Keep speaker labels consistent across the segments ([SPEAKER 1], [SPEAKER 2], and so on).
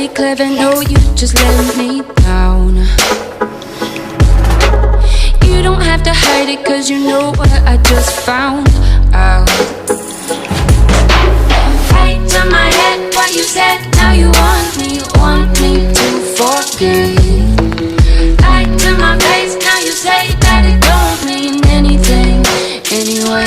[SPEAKER 1] really clever, no, you just let me down. You don't have to hide it, cause you know what I just found out. Right to my head, what you said, now you want me to forget. Right to my face, now you say that it don't mean anything anyway.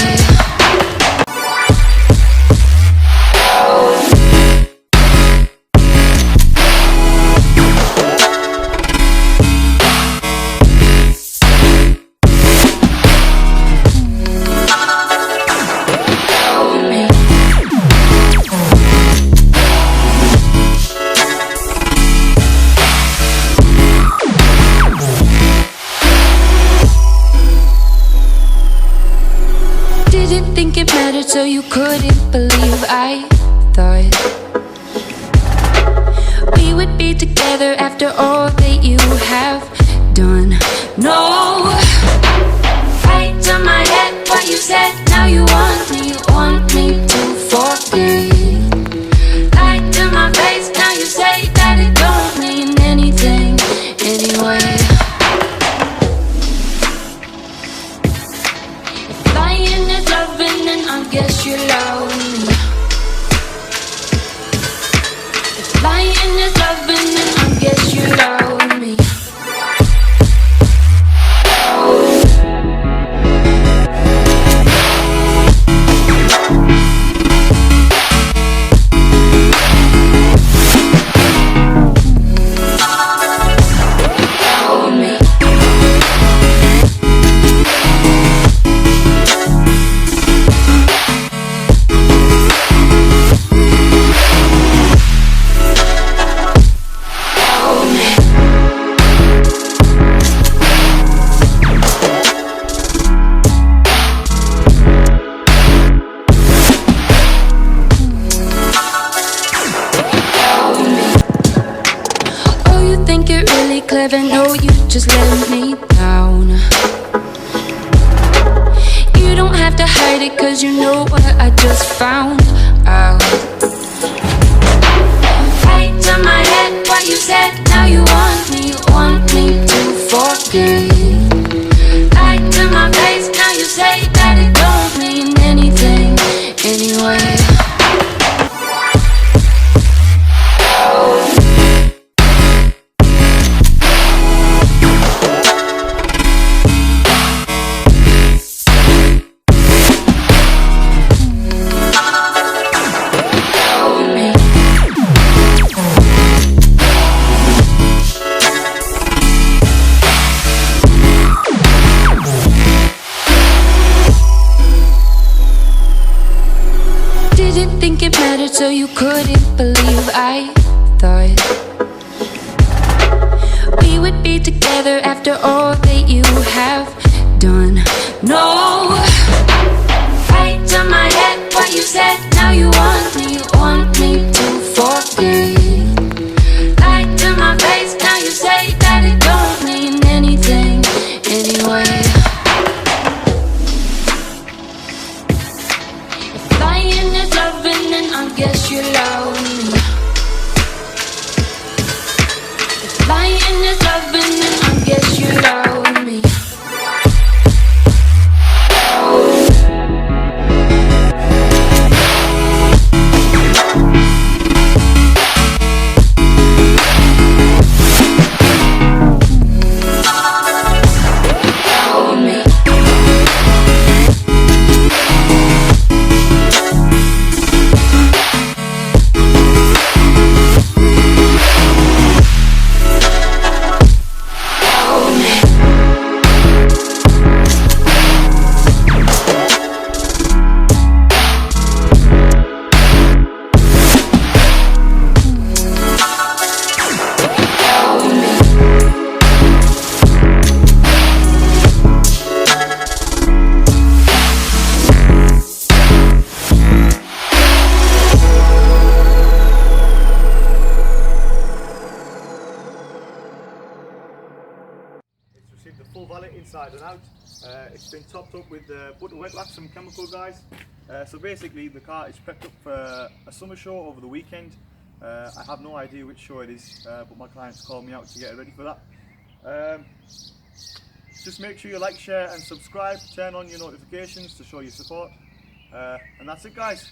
[SPEAKER 1] Think it mattered, so you couldn't believe I thought we would be together after all that you have done. No, right to my head, what you said, now you want me to forget. Right to my face, now you say that it don't mean anything anyway. Lying is loving, and I guess you love me. If lying is loving, then I guess you love me. Clever, no, you just let me down. You don't have to hide it, cause you know what I just found out. Right to my head, what you said, now you want me to forget. Right to my face, now you say that it don't mean anything anyway. Think it mattered, so you couldn't believe I thought we would be together after all that you have done. No, right to my head, what you said, now you want me to forget. Right to my face, now you say that it don't mean anything anyway. Lying is loving, and I guess you love me. If lying is loving, then I guess you love me.
[SPEAKER 2] Received the full valet inside and out. It's been topped up with butter wet wax from Chemical Guys. So basically the car is prepped up for a summer show over the weekend. I have no idea which show it is, but my clients called me out to get it ready for that. Just make sure you like, share and subscribe, turn on your notifications to show your support, and that's it guys.